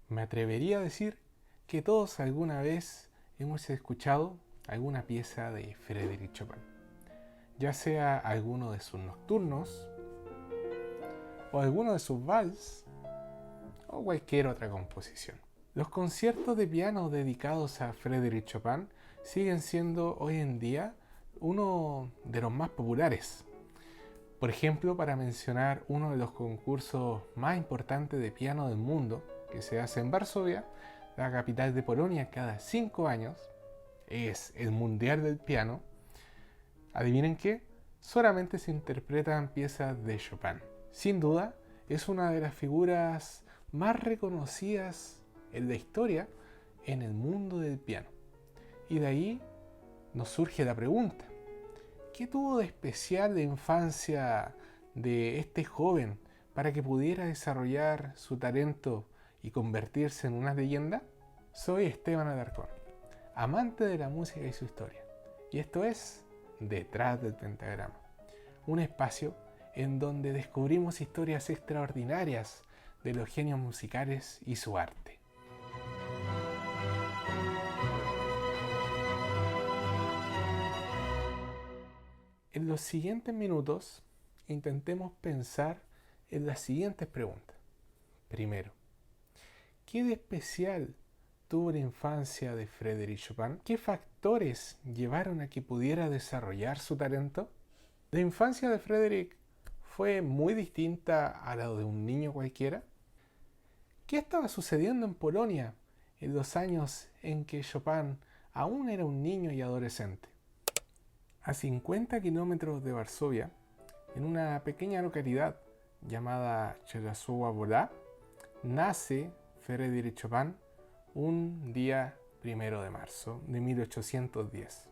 Me atrevería a decir que todos alguna vez hemos escuchado alguna pieza de Frédéric Chopin, ya sea alguno de sus nocturnos, o alguno de sus vals, o cualquier otra composición. Los conciertos de piano dedicados a Frédéric Chopin siguen siendo hoy en día uno de los más populares. Por ejemplo, para mencionar uno de los concursos más importantes de piano del mundo, que se hace en Varsovia, la capital de Polonia, cada 5 años, es el Mundial del Piano. Adivinen qué, solamente se interpretan piezas de Chopin. Sin duda, es una de las figuras más reconocidas en la historia en el mundo del piano. Y de ahí nos surge la pregunta: ¿qué tuvo de especial de infancia de este joven para que pudiera desarrollar su talento y convertirse en una leyenda? Soy Esteban Alarcón, amante de la música y su historia, y esto es Detrás del Pentagrama, un espacio en donde descubrimos historias extraordinarias de los genios musicales y su arte. En los siguientes minutos intentemos pensar en las siguientes preguntas. Primero, ¿qué de especial tuvo la infancia de Frédéric Chopin? ¿Qué factores llevaron a que pudiera desarrollar su talento? La infancia de Frédéric fue muy distinta a la de un niño cualquiera. ¿Qué estaba sucediendo en Polonia en los años en que Chopin aún era un niño y adolescente? A 50 kilómetros de Varsovia, en una pequeña localidad llamada Czeslaw Wola, nace Frédéric Chopin un día 1 de marzo de 1810.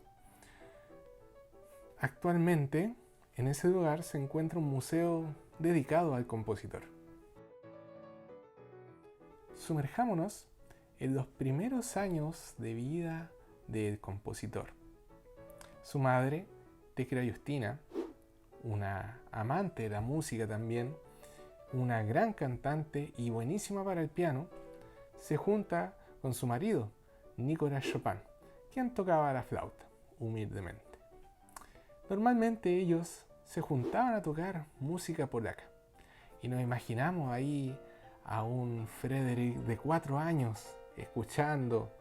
Actualmente, en ese lugar se encuentra un museo dedicado al compositor. Sumerjámonos en los primeros años de vida del compositor. Su madre, Tecla Justina, una amante de la música también, una gran cantante y buenísima para el piano, se junta con su marido, Nicolas Chopin, quien tocaba la flauta, humildemente. Normalmente ellos se juntaban a tocar música polaca, y nos imaginamos ahí a un Frédéric de 4 años escuchando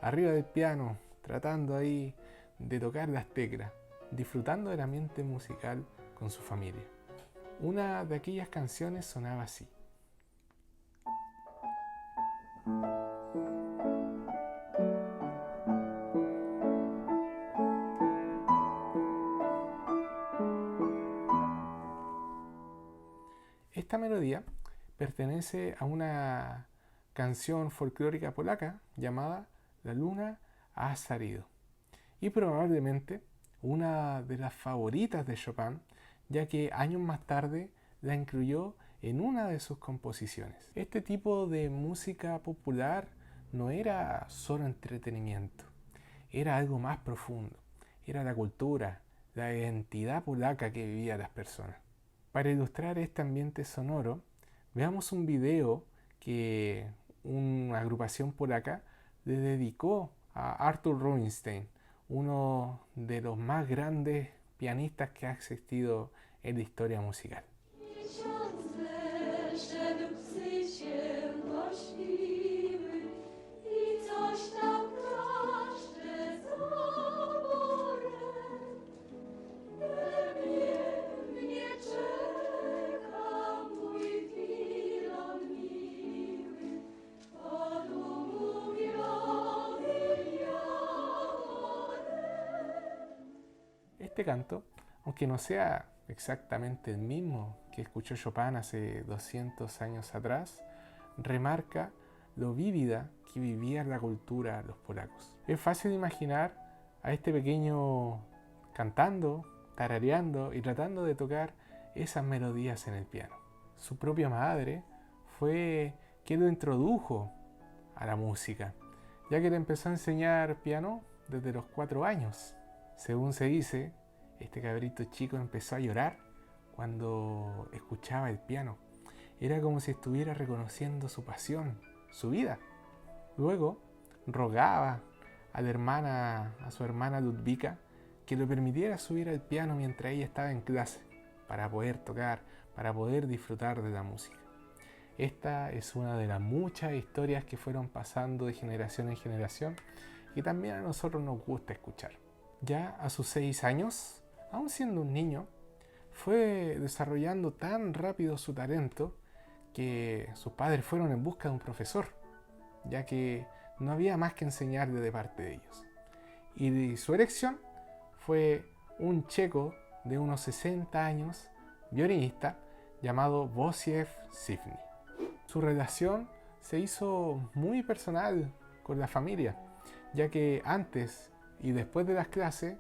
arriba del piano, tratando ahí de tocar las teclas, disfrutando del ambiente musical con su familia. Una de aquellas canciones sonaba así. Esta melodía pertenece a una canción folclórica polaca llamada La luna ha salido, y probablemente una de las favoritas de Chopin, ya que años más tarde la incluyó en una de sus composiciones. Este tipo de música popular no era solo entretenimiento, era algo más profundo, era la cultura, la identidad polaca que vivían las personas. Para ilustrar este ambiente sonoro, veamos un video que una agrupación polaca le dedicó a Artur Rubinstein, uno de los más grandes pianistas que ha existido en la historia musical. Este canto, aunque no sea exactamente el mismo que escuchó Chopin hace 200 años atrás, remarca lo vívida que vivía la cultura los polacos. Es fácil imaginar a este pequeño cantando, tarareando y tratando de tocar esas melodías en el piano. Su propia madre fue quien lo introdujo a la música, ya que le empezó a enseñar piano desde los 4 años. Según se dice, este cabrito chico empezó a llorar cuando escuchaba el piano. Era como si estuviera reconociendo su pasión, su vida. Luego rogaba a su hermana Ludwika, que le permitiera subir al piano mientras ella estaba en clase, para poder tocar, para poder disfrutar de la música. Esta es una de las muchas historias que fueron pasando de generación en generación y también a nosotros nos gusta escuchar. Ya a sus 6 años, aún siendo un niño, fue desarrollando tan rápido su talento que sus padres fueron en busca de un profesor, ya que no había más que enseñarle de parte de ellos. Y su elección fue un checo de unos 60 años, violinista, llamado Wojciech Szifny. Su relación se hizo muy personal con la familia, ya que antes y después de las clases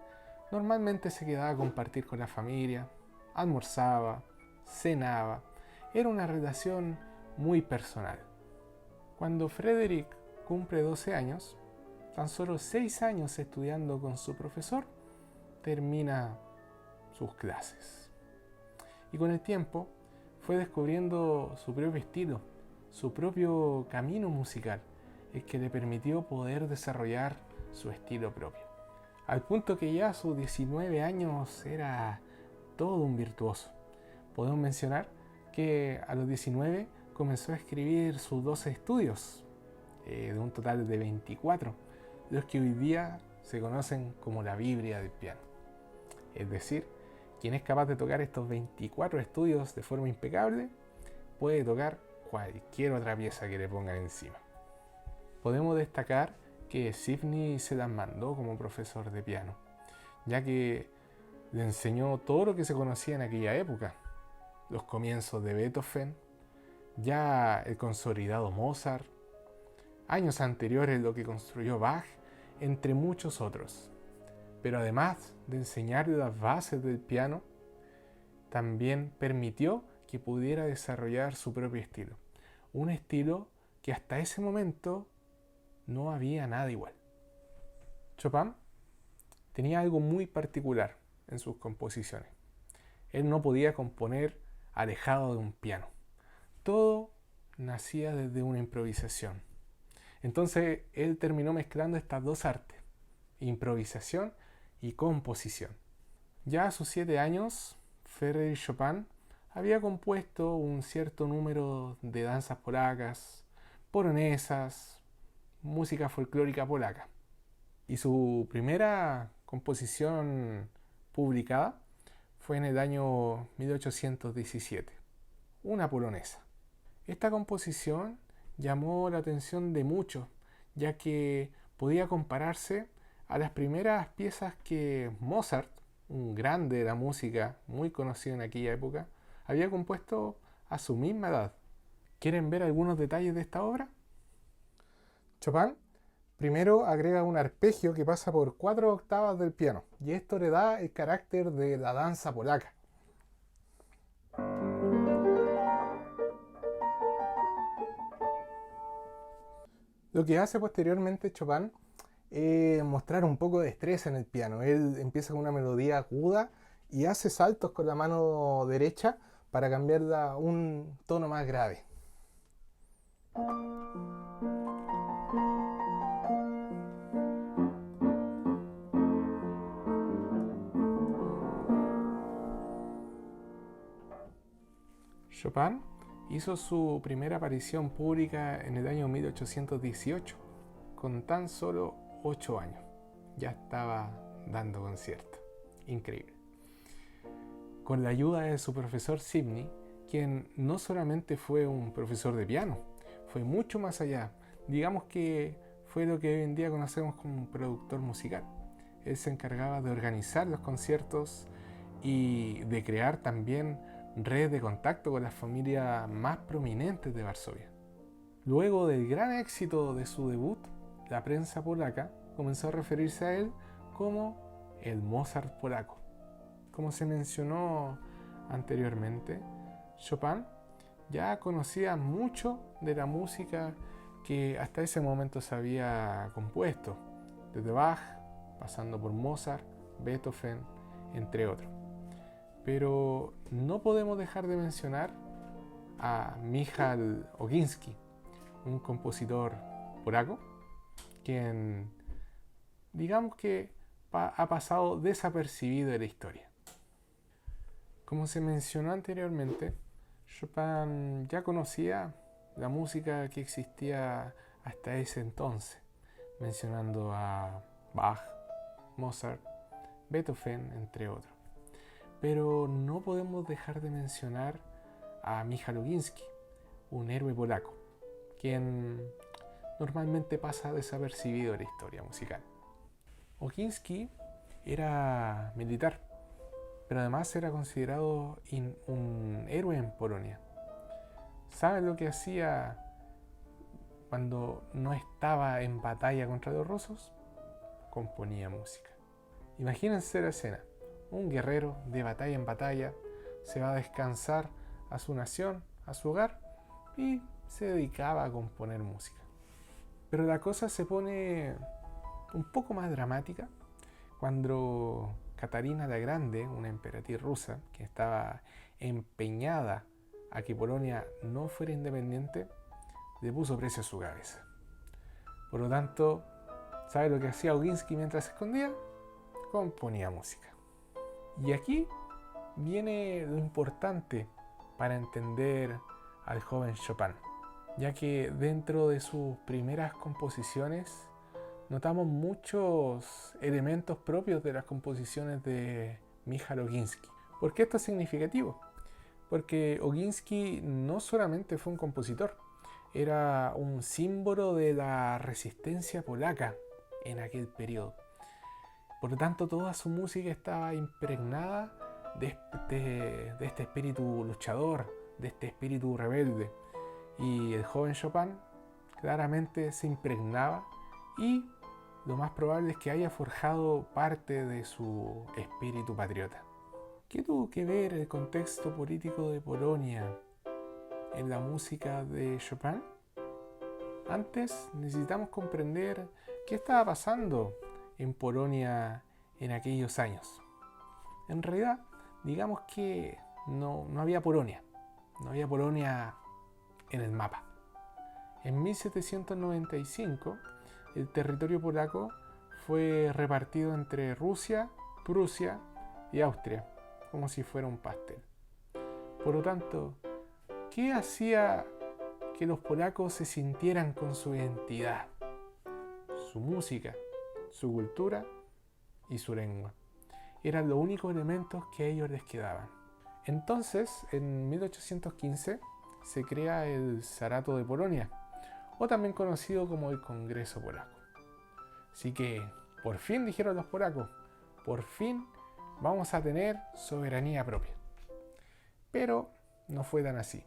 normalmente se quedaba a compartir con la familia, almorzaba, cenaba. Era una relación muy personal. Cuando Frederick cumple 12 años, tan solo 6 años estudiando con su profesor, termina sus clases. Y con el tiempo fue descubriendo su propio estilo, su propio camino musical, el que le permitió poder desarrollar su estilo propio. Al punto que ya a sus 19 años era todo un virtuoso. Podemos mencionar que a los 19 comenzó a escribir sus 12 estudios, de un total de 24, los que hoy día se conocen como la Biblia del piano. Es decir, quien es capaz de tocar estos 24 estudios de forma impecable, puede tocar cualquier otra pieza que le pongan encima. Podemos destacar que Szifny se las mandó como profesor de piano, ya que le enseñó todo lo que se conocía en aquella época. Los comienzos de Beethoven, ya el consolidado Mozart, años anteriores lo que construyó Bach, entre muchos otros. Pero además de enseñarle las bases del piano, también permitió que pudiera desarrollar su propio estilo. Un estilo que hasta ese momento no había nada igual. Chopin tenía algo muy particular en sus composiciones. Él no podía componer alejado de un piano. Todo nacía desde una improvisación. Entonces él terminó mezclando estas dos artes, improvisación y composición. Ya a sus 7 años, Frédéric Chopin había compuesto un cierto número de danzas polacas, polonesas, música folclórica polaca. Y su primera composición publicada fue en el año 1817, una polonesa. Esta composición llamó la atención de muchos, ya que podía compararse a las primeras piezas que Mozart, un grande de la música muy conocido en aquella época, había compuesto a su misma edad. ¿Quieren ver algunos detalles de esta obra? Chopin primero agrega un arpegio que pasa por 4 octavas del piano, y esto le da el carácter de la danza polaca. Lo que hace posteriormente Chopin es mostrar un poco de destreza en el piano. Él empieza con una melodía aguda y hace saltos con la mano derecha para cambiarla a un tono más grave. Chopin hizo su primera aparición pública en el año 1818, con tan solo 8 años. Ya estaba dando conciertos. Increíble. Con la ayuda de su profesor Szifny, quien no solamente fue un profesor de piano, fue mucho más allá. Digamos que fue lo que hoy en día conocemos como un productor musical. Él se encargaba de organizar los conciertos y de crear también redes de contacto con las familias más prominentes de Varsovia. Luego del gran éxito de su debut, la prensa polaca comenzó a referirse a él como el Mozart polaco. Como se mencionó anteriormente, Chopin ya conocía mucho de la música que hasta ese momento se había compuesto, desde Bach, pasando por Mozart, Beethoven, entre otros. Pero no podemos dejar de mencionar a Michał Ogiński, un compositor polaco, quien digamos que ha pasado desapercibido de la historia. Como se mencionó anteriormente, Chopin ya conocía la música que existía hasta ese entonces, mencionando a Bach, Mozart, Beethoven, entre otros. Pero no podemos dejar de mencionar a Michał Ogiński, un héroe polaco, quien normalmente pasa desapercibido en la historia musical. Ogiński era militar, pero además era considerado un héroe en Polonia. ¿Saben lo que hacía cuando no estaba en batalla contra los rusos? Componía música. Imagínense la escena. Un guerrero de batalla en batalla se va a descansar a su nación, a su hogar, y se dedicaba a componer música. Pero la cosa se pone un poco más dramática cuando Catarina la Grande, una emperatriz rusa que estaba empeñada a que Polonia no fuera independiente, le puso precio a su cabeza. Por lo tanto, ¿sabe lo que hacía Ogiński mientras se escondía? Componía música. Y aquí viene lo importante para entender al joven Chopin, ya que dentro de sus primeras composiciones notamos muchos elementos propios de las composiciones de Michał Ogiński. ¿Por qué esto es significativo? Porque Ogiński no solamente fue un compositor, era un símbolo de la resistencia polaca en aquel periodo. Por lo tanto, toda su música estaba impregnada de este espíritu luchador, de este espíritu rebelde. Y el joven Chopin claramente se impregnaba y lo más probable es que haya forjado parte de su espíritu patriota. ¿Qué tuvo que ver el contexto político de Polonia en la música de Chopin? Antes necesitamos comprender qué estaba pasando en Polonia en aquellos años. En realidad, digamos que no había Polonia. No había Polonia en el mapa. En 1795, el territorio polaco fue repartido entre Rusia, Prusia y Austria, como si fuera un pastel. Por lo tanto, ¿qué hacía que los polacos se sintieran con su identidad? Su música, su cultura y su lengua. Eran los únicos elementos que a ellos les quedaban. Entonces, en 1815, se crea el Zarato de Polonia, o también conocido como el Congreso Polaco. Así que, por fin, dijeron los polacos, por fin vamos a tener soberanía propia. Pero no fue tan así,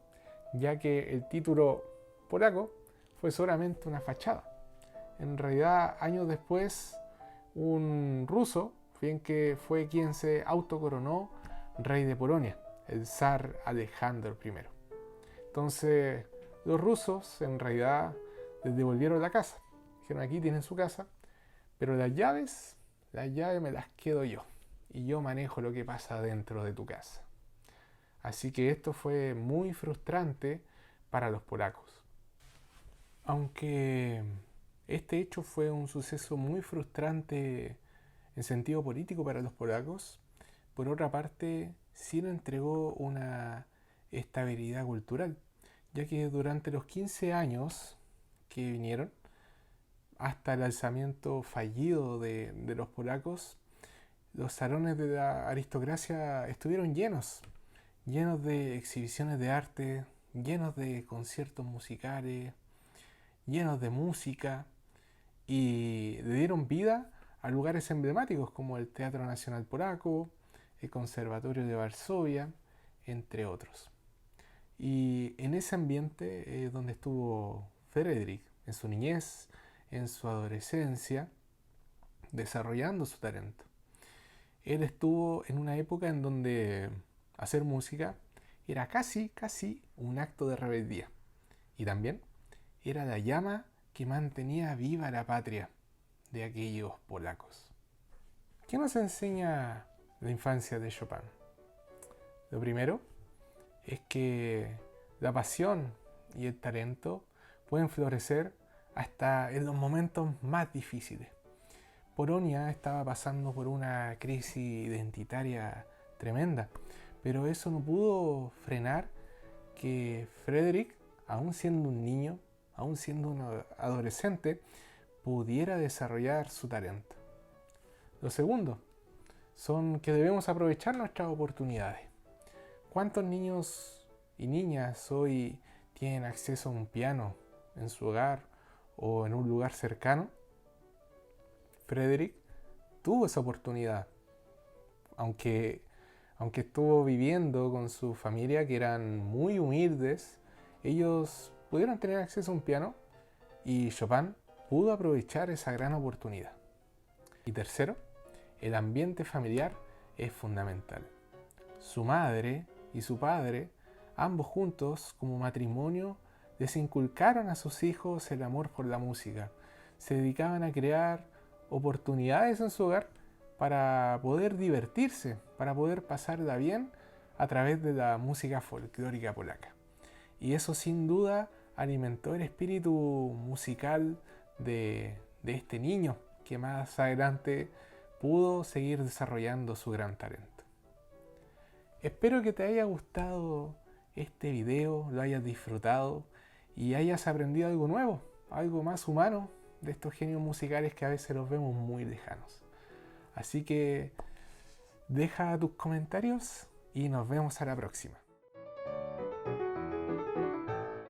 ya que el título polaco fue solamente una fachada. En realidad, años después, un ruso fue quien se autocoronó rey de Polonia, el zar Alejandro I. Entonces, los rusos en realidad les devolvieron la casa. Dijeron, aquí tienen su casa, pero las llaves me las quedo yo. Y yo manejo lo que pasa dentro de tu casa. Así que esto fue muy frustrante para los polacos. Aunque este hecho fue un suceso muy frustrante en sentido político para los polacos, por otra parte sí le entregó una estabilidad cultural, ya que durante los 15 años que vinieron, hasta el alzamiento fallido de los polacos, los salones de la aristocracia estuvieron llenos de exhibiciones de arte, llenos de conciertos musicales, llenos de música, y le dieron vida a lugares emblemáticos como el Teatro Nacional Polaco, el Conservatorio de Varsovia, entre otros. Y en ese ambiente es donde estuvo Frédéric en su niñez, en su adolescencia, desarrollando su talento. Él estuvo en una época en donde hacer música era casi un acto de rebeldía. Y también era la llama que mantenía viva la patria de aquellos polacos. ¿Qué nos enseña la infancia de Chopin? Lo primero es que la pasión y el talento pueden florecer hasta en los momentos más difíciles. Polonia estaba pasando por una crisis identitaria tremenda, pero eso no pudo frenar que Frederick, aún siendo un niño, aún siendo un adolescente, pudiera desarrollar su talento. Lo segundo, son que debemos aprovechar nuestras oportunidades. ¿Cuántos niños y niñas hoy tienen acceso a un piano en su hogar o en un lugar cercano? Frederick tuvo esa oportunidad, aunque estuvo viviendo con su familia que eran muy humildes, ellos pudieron tener acceso a un piano y Chopin pudo aprovechar esa gran oportunidad. Y tercero, el ambiente familiar es fundamental. Su madre y su padre, ambos juntos como matrimonio, les inculcaron a sus hijos el amor por la música. Se dedicaban a crear oportunidades en su hogar para poder divertirse, para poder pasarla bien a través de la música folclórica polaca. Y eso sin duda alimentó el espíritu musical de este niño, que más adelante pudo seguir desarrollando su gran talento. Espero que te haya gustado este video, lo hayas disfrutado y hayas aprendido algo nuevo, algo más humano de estos genios musicales que a veces los vemos muy lejanos. Así que deja tus comentarios y nos vemos a la próxima.